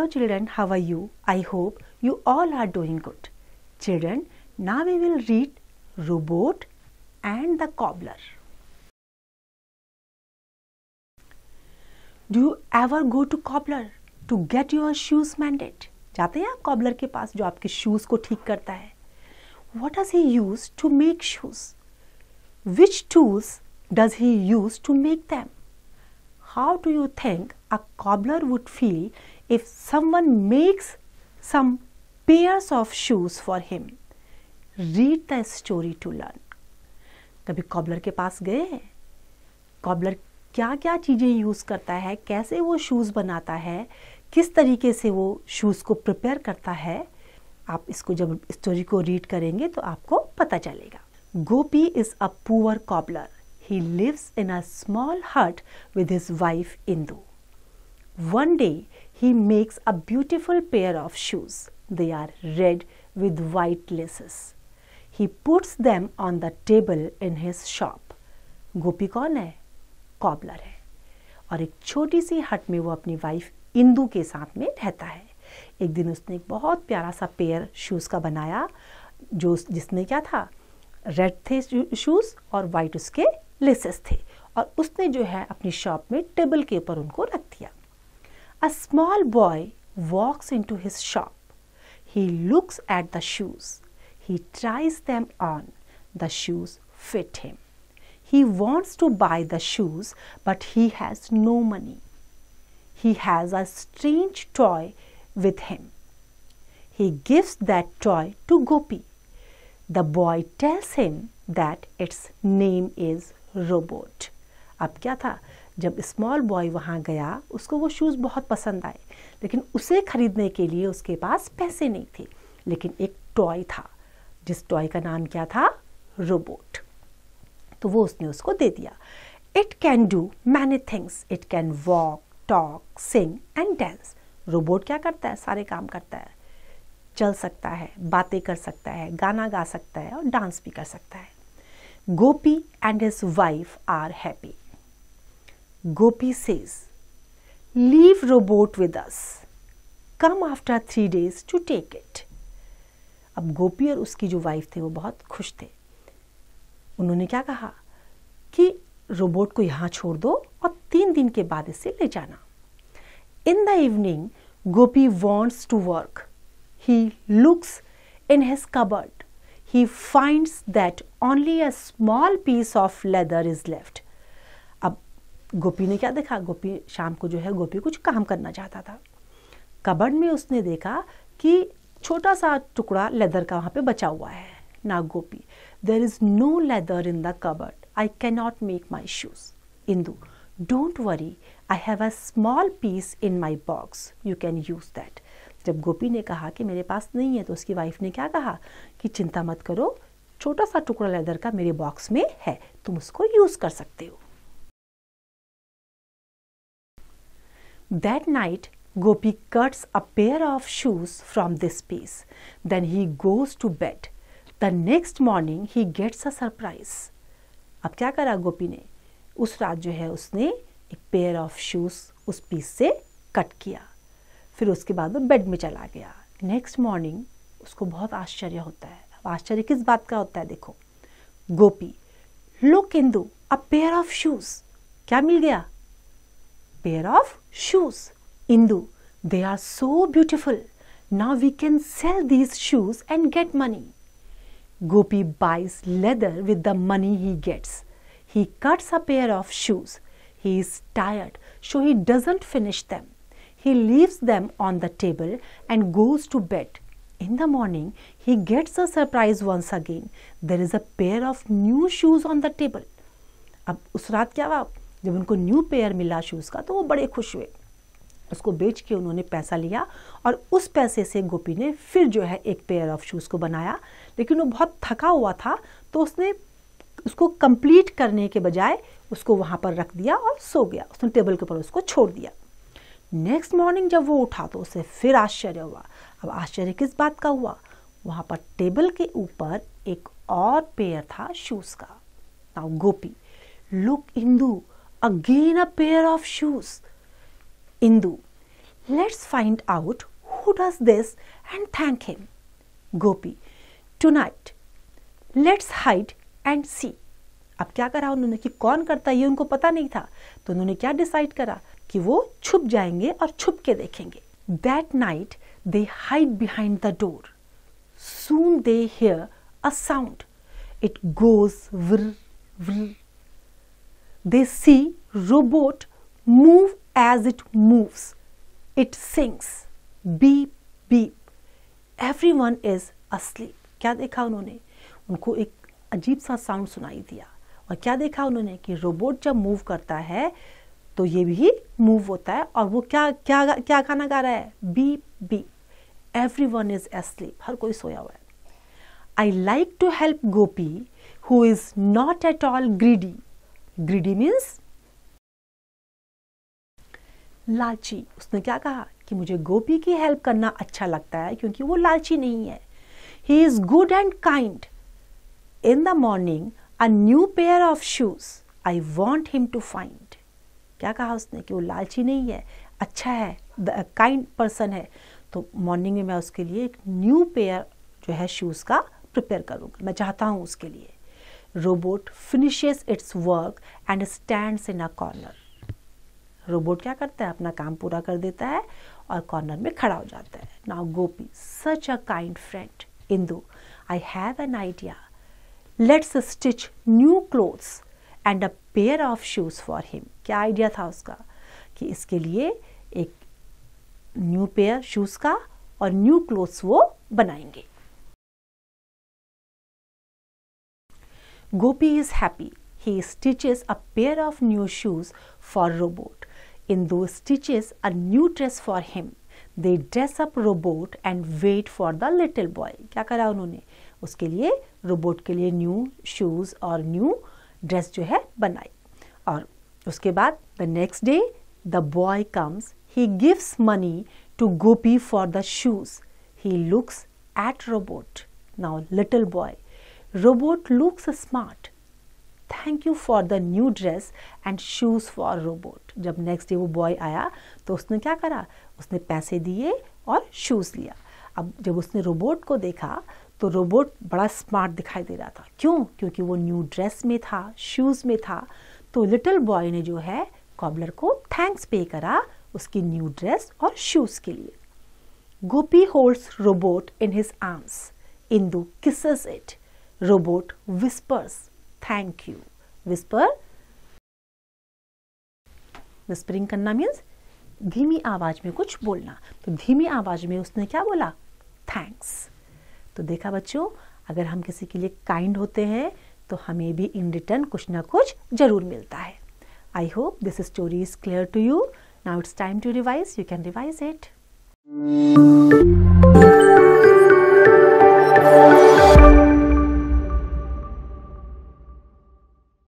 children, how are you? I hope you all are doing good. Children, now we will read Robot and the Cobbler. Do you ever go to cobbler to get your shoes mended? जाते हैं आप cobbler के पास जो आपके shoes को ठीक करता है. What does he use to make shoes? Which tools does he use to make them? How do you think a cobbler would feel if someone makes some pairs of shoes for him? Read the story to learn. कभी cobbler के पास गए हैं? Cobbler क्या क्या चीज़ें use करता है, कैसे वो शूज़ बनाता है, किस तरीके से वो शूज़ को प्रिपेयर करता है, आप इसको जब स्टोरी को रीड करेंगे तो आपको पता चलेगा. Gopi is a poor cobbler. He lives in a small hut with his wife Indu. One day he makes a beautiful pair of shoes. They are red with white laces. He puts them on the table in his shop. गोपी कौन है? Cobbler है और एक छोटी सी हट में वो अपनी वाइफ इंदू के साथ में रहता है. एक दिन उसने एक बहुत प्यारा सा पेयर शूज़ का बनाया जो जिसमें क्या था, रेड थे शूज़ और वाइट उसके लेसेस थे और उसने जो है अपनी शॉप में टेबल के ऊपर उनको रख दिया. A small boy walks into his shop. He looks at the shoes. He tries them on. The shoes fit him. He wants to buy the shoes, but he has no money. He has a strange toy with him. He gives that toy to Gopi. The boy tells him that its name is Robot. अब क्या था, जब small boy वहाँ गया उसको वो shoes बहुत पसंद आए, लेकिन उसे खरीदने के लिए उसके पास पैसे नहीं थे, लेकिन एक टॉय था जिस टॉय का नाम क्या था, रोबोट. तो वो उसने उसको दे दिया. It can do many things. It can walk, talk, sing and dance. Robot क्या करता है? सारे काम करता है. चल सकता है, बातें कर सकता है, गाना गा सकता है और डांस भी कर सकता है. Gopi and his wife are happy. Gopi says, leave robot with us. Come after 3 days to take it. अब गोपी और उसकी जो वाइफ थे वो बहुत खुश थे. उन्होंने क्या कहा कि रोबोट को यहाँ छोड़ दो और 3 दिन के बाद इसे ले जाना. In the evening Gopi wants to work. He looks in his cupboard. He finds that only a small piece of leather is left. अब गोपी ने क्या देखा, गोपी शाम को जो है गोपी कुछ काम करना चाहता था. कबर्ड में उसने देखा कि छोटा सा टुकड़ा लेदर का वहाँ पे बचा हुआ है. Now Gopi, there is no leather in the cupboard. I cannot make my shoes. Indu, don't worry. I have a small piece in my box. You can use that. जब गोपी ने कहा कि मेरे पास नहीं है तो उसकी वाइफ ने क्या कहा कि चिंता मत करो, छोटा सा टुकड़ा लेदर का मेरे बॉक्स में है, तुम उसको यूज कर सकते हो. That night, Gopi cuts a pair of shoes from this piece. Then he goes to bed. The next morning he gets a surprise. अब क्या करा गोपी ने, उस रात जो है उसने एक पेयर ऑफ शूज़ उस पीस से कट किया. फिर उसके बाद वो बेड में चला गया. नेक्स्ट मॉर्निंग उसको बहुत आश्चर्य होता है. अब आश्चर्य किस बात का होता है देखो. Gopi, look Indu, a pair of shoes. क्या मिल गया? Pair of shoes. Indu, they are so beautiful. Now we can sell these shoes and get money. Gopi buys leather with the money he gets. He cuts a pair of shoes. He is tired, so he doesn't finish them. He leaves them on the table and goes to bed. In the morning, he gets a surprise once again. There is a pair of new shoes on the table. अब उस रात क्या हुआ, जब उनको new pair मिला shoes का तो वो बड़े खुश हुए. उसको बेच के उन्होंने पैसा लिया और उस पैसे से गोपी ने फिर जो है एक पेयर ऑफ शूज़ को बनाया. लेकिन वो बहुत थका हुआ था तो उसने उसको कंप्लीट करने के बजाय उसको वहाँ पर रख दिया और सो गया. उसने टेबल के ऊपर उसको छोड़ दिया. नेक्स्ट मॉर्निंग जब वो उठा तो उसे फिर आश्चर्य हुआ. अब आश्चर्य किस बात का हुआ, वहाँ पर टेबल के ऊपर एक और पेयर था शूज़ का. Now Gopi, look Indu, again a pair of shoes. Indu, Let's find out who does this and thank him. Gopi, tonight, let's hide and see. अब क्या करा उन्होंने कि कौन करता है ये उनको पता नहीं था, तो उन्होंने क्या डिसाइड करा कि वो छुप जाएंगे और छुप के देखेंगे. That night they hide behind the door. Soon they hear a sound. It goes vrr vrr. They see robot move as it moves. It sings beep beep. Everyone is asleep. क्या देखा उन्होंने? उनको एक अजीब सा साउंड सुनाई दिया. और क्या देखा उन्होंने कि रोबोट जब मूव करता है तो ये भी मूव होता है और वो क्या क्या क्या गाना गा रहा है? Beep beep. Everyone is asleep. हर कोई सोया हुआ है. I like to help Gopi who is not at all greedy. Greedy means लालची. उसने क्या कहा कि मुझे गोपी की हेल्प करना अच्छा लगता है क्योंकि वो लालची नहीं है. He is good and kind. In the morning a new pair of shoes I want him to find. क्या कहा उसने कि वो लालची नहीं है, अच्छा है, काइंड पर्सन है, तो मॉर्निंग में मैं उसके लिए एक न्यू पेयर जो है शूज का प्रिपेयर करूंगा, मैं चाहता हूं उसके लिए. Robot finishes it's work and stands in a corner. Robot क्या करता है? अपना काम पूरा कर देता है और कॉर्नर में खड़ा हो जाता है. Now Gopi, such a kind friend. Indu, I have an idea. Let's stitch new clothes and a pair of shoes for him. क्या आइडिया था उसका कि इसके लिए एक न्यू पेयर शूज का और न्यू क्लोथ्स वो बनाएंगे. Gopi is happy. He stitches a pair of new shoes for Robot. In those stitches, a new dress for him. They dress up Robot and wait for the little boy. क्या करा उन्होंने? उसके लिए robot के लिए new shoes और new dress जो है बनाई. और उसके बाद the next day the boy comes. He gives money to Gopi for the shoes. He looks at Robot. Now little boy. Robot looks smart. Thank you for the new dress and shoes for Robot. जब next day वो boy आया तो उसने क्या करा? उसने पैसे दिए और शूज लिया. अब जब उसने रोबोट को देखा तो रोबोट बड़ा स्मार्ट दिखाई दे रहा था. क्यों? क्योंकि वो न्यू ड्रेस में था, शूज में था. तो लिटिल बॉय ने जो है कॉबलर को थैंक्स पे करा उसकी न्यू ड्रेस और शूज के लिए. Gopi holds robot in his arms. Indu kisses it. Robot whispers, thank you. Whispering करना मीन्स धीमी आवाज में कुछ बोलना. तो धीमी आवाज में उसने क्या बोला? थैंक्स. तो देखा बच्चों, अगर हम किसी के लिए काइंड होते हैं तो हमें भी इन रिटर्न कुछ ना कुछ जरूर मिलता है. I hope this story is clear to you. Now it's time to revise. You can revise it.